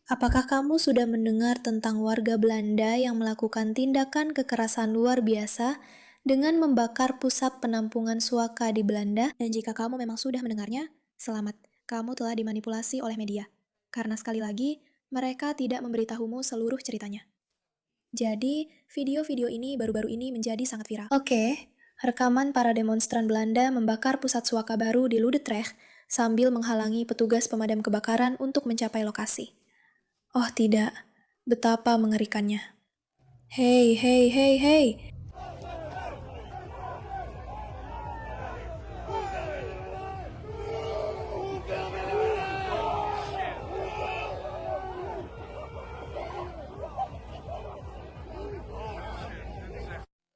Apakah kamu sudah mendengar tentang warga Belanda yang melakukan tindakan kekerasan luar biasa dengan membakar pusat penampungan suaka di Belanda? Dan jika kamu memang sudah mendengarnya, selamat, kamu telah dimanipulasi oleh media. Karena sekali lagi, mereka tidak memberitahumu seluruh ceritanya. Jadi, video-video ini baru-baru ini menjadi sangat viral. Oke, rekaman para demonstran Belanda membakar pusat suaka baru di Ludendrecht sambil menghalangi petugas pemadam kebakaran untuk mencapai lokasi. Oh tidak, betapa mengerikannya. Hei, hei, hei, hei.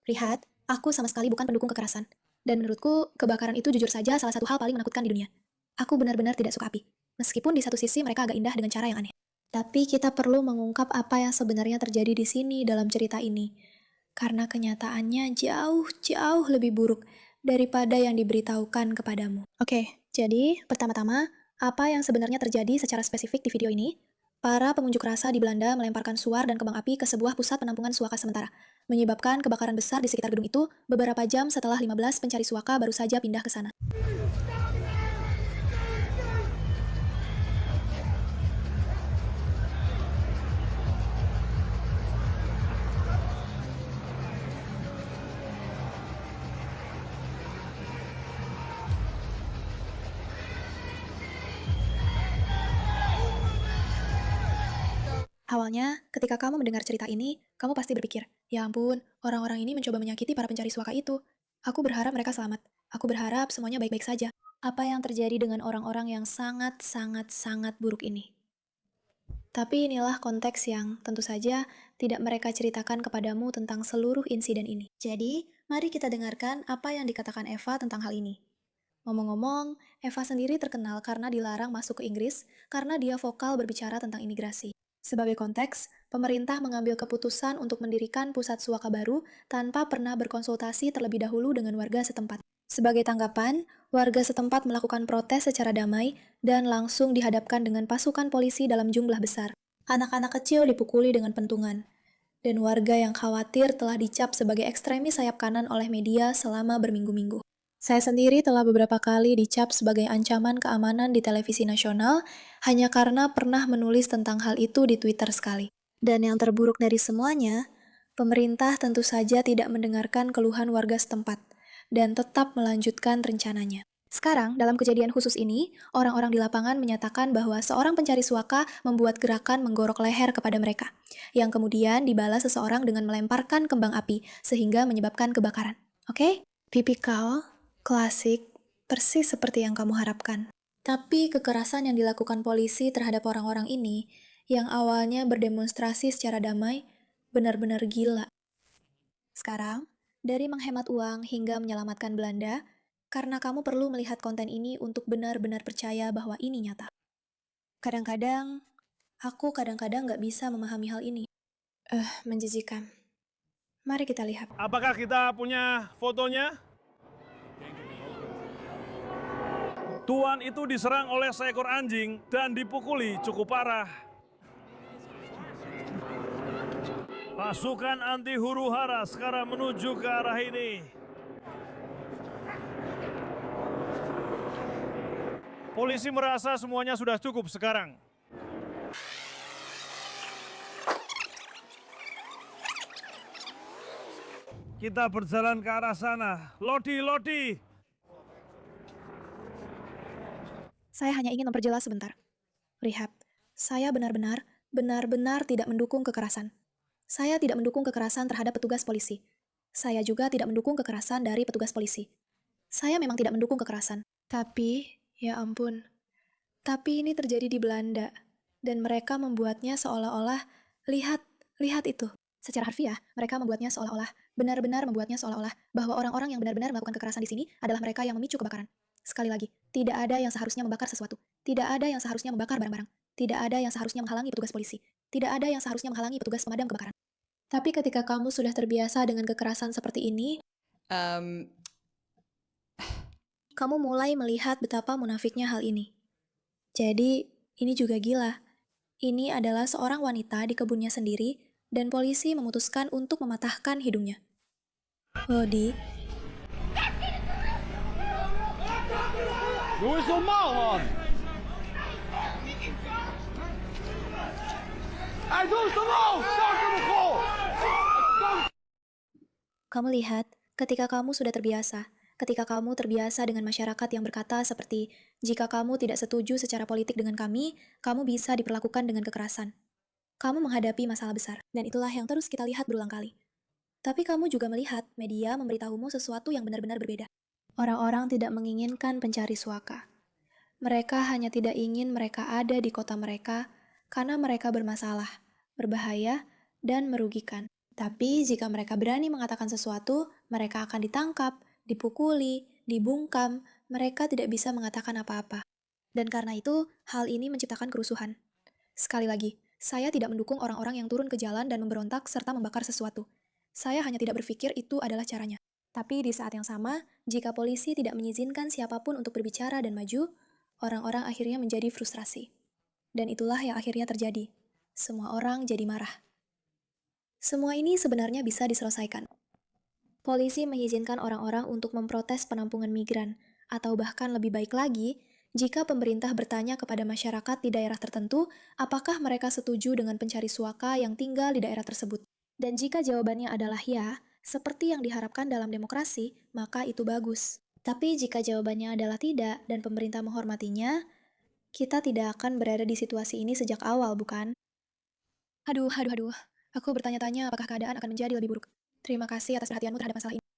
Lihat, aku sama sekali bukan pendukung kekerasan. Dan menurutku, kebakaran itu jujur saja salah satu hal paling menakutkan di dunia. Aku benar-benar tidak suka api. Meskipun di satu sisi mereka agak indah dengan cara yang aneh. Tapi kita perlu mengungkap apa yang sebenarnya terjadi di sini dalam cerita ini. Karena kenyataannya jauh lebih buruk daripada yang diberitahukan kepadamu. Oke, jadi pertama-tama, apa yang sebenarnya terjadi secara spesifik di video ini? Para pengunjuk rasa di Belanda melemparkan suar dan kembang api ke sebuah pusat penampungan suaka sementara, menyebabkan kebakaran besar di sekitar gedung itu beberapa jam setelah 15 pencari suaka baru saja pindah ke sana. Awalnya, ketika kamu mendengar cerita ini, kamu pasti berpikir, ya ampun, orang-orang ini mencoba menyakiti para pencari suaka itu. Aku berharap mereka selamat. Aku berharap semuanya baik-baik saja. Apa yang terjadi dengan orang-orang yang sangat buruk ini? Tapi inilah konteks yang tentu saja tidak mereka ceritakan kepadamu tentang seluruh insiden ini. Jadi, mari kita dengarkan apa yang dikatakan Eva tentang hal ini. Ngomong-ngomong, Eva sendiri terkenal karena dilarang masuk ke Inggris karena dia vokal berbicara tentang imigrasi. Sebagai konteks, pemerintah mengambil keputusan untuk mendirikan pusat suaka baru tanpa pernah berkonsultasi terlebih dahulu dengan warga setempat. Sebagai tanggapan, warga setempat melakukan protes secara damai dan langsung dihadapkan dengan pasukan polisi dalam jumlah besar. Anak-anak kecil dipukuli dengan pentungan, dan warga yang khawatir telah dicap sebagai ekstremis sayap kanan oleh media selama berminggu-minggu. Saya sendiri telah beberapa kali dicap sebagai ancaman keamanan di televisi nasional hanya karena pernah menulis tentang hal itu di Twitter sekali. Dan yang terburuk dari semuanya, pemerintah tentu saja tidak mendengarkan keluhan warga setempat dan tetap melanjutkan rencananya. Sekarang, dalam kejadian khusus ini, orang-orang di lapangan menyatakan bahwa seorang pencari suaka membuat gerakan menggorok leher kepada mereka, yang kemudian dibalas seseorang dengan melemparkan kembang api sehingga menyebabkan kebakaran. Oke? Tipikal, klasik, persis seperti yang kamu harapkan. Tapi kekerasan yang dilakukan polisi terhadap orang-orang ini, yang awalnya berdemonstrasi secara damai, benar-benar gila. Sekarang, dari menghemat uang hingga menyelamatkan Belanda, karena kamu perlu melihat konten ini untuk benar-benar percaya bahwa ini nyata. Kadang-kadang, aku nggak bisa memahami hal ini. Menjijikan. Mari kita lihat. Apakah kita punya fotonya? Tuan itu diserang oleh seekor anjing dan dipukuli cukup parah. Pasukan anti huru-hara sekarang menuju ke arah ini. Polisi merasa semuanya sudah cukup sekarang. Kita berjalan ke arah sana. Lodi, Lodi. Saya hanya ingin memperjelas sebentar. Lihat, saya benar-benar tidak mendukung kekerasan. Saya tidak mendukung kekerasan terhadap petugas polisi. Saya juga tidak mendukung kekerasan dari petugas polisi. Saya memang tidak mendukung kekerasan. Tapi, ya ampun. Tapi ini terjadi di Belanda. Dan mereka membuatnya seolah-olah, lihat itu. Secara harfiah, mereka membuatnya seolah-olah, benar-benar membuatnya seolah-olah bahwa orang-orang yang benar-benar melakukan kekerasan di sini adalah mereka yang memicu kebakaran. Sekali lagi, tidak ada yang seharusnya membakar sesuatu. Tidak ada yang seharusnya membakar barang-barang. Tidak ada yang seharusnya menghalangi petugas polisi. Tidak ada yang seharusnya menghalangi petugas pemadam kebakaran. Tapi ketika kamu sudah terbiasa dengan kekerasan seperti ini, kamu mulai melihat betapa munafiknya hal ini. Jadi, ini juga gila. Ini adalah seorang wanita di kebunnya sendiri, dan polisi memutuskan untuk mematahkan hidungnya. Lodi, Du är så man! Hey, doe eens normaal! Start hem gewoon! kamu lihat, ketika kamu sudah terbiasa, ketika kamu terbiasa dengan masyarakat yang berkata seperti, jika kamu tidak setuju secara politik dengan kami, kamu bisa diperlakukan dengan kekerasan. Kamu menghadapi masalah besar, dan itulah yang terus kita lihat berulang kali. Tapi kamu juga melihat media memberitahumu sesuatu yang benar-benar berbeda. Orang-orang tidak menginginkan pencari suaka. Mereka hanya tidak ingin mereka ada di kota mereka karena mereka bermasalah, berbahaya, dan merugikan. Tapi jika mereka berani mengatakan sesuatu, mereka akan ditangkap, dipukuli, dibungkam, mereka tidak bisa mengatakan apa-apa. Dan karena itu, hal ini menciptakan kerusuhan. Sekali lagi, saya tidak mendukung orang-orang yang turun ke jalan dan memberontak serta membakar sesuatu. Saya hanya tidak berpikir itu adalah caranya. Tapi di saat yang sama, jika polisi tidak mengizinkan siapapun untuk berbicara dan maju, orang-orang akhirnya menjadi frustrasi. Dan itulah yang akhirnya terjadi. Semua orang jadi marah. Semua ini sebenarnya bisa diselesaikan. Polisi mengizinkan orang-orang untuk memprotes penampungan migran, atau bahkan lebih baik lagi, jika pemerintah bertanya kepada masyarakat di daerah tertentu apakah mereka setuju dengan pencari suaka yang tinggal di daerah tersebut. Dan jika jawabannya adalah ya, seperti yang diharapkan dalam demokrasi, maka itu bagus. Tapi jika jawabannya adalah tidak dan pemerintah menghormatinya, kita tidak akan berada di situasi ini sejak awal, bukan? Aduh. Aku bertanya-tanya apakah keadaan akan menjadi lebih buruk. Terima kasih atas perhatianmu terhadap masalah ini.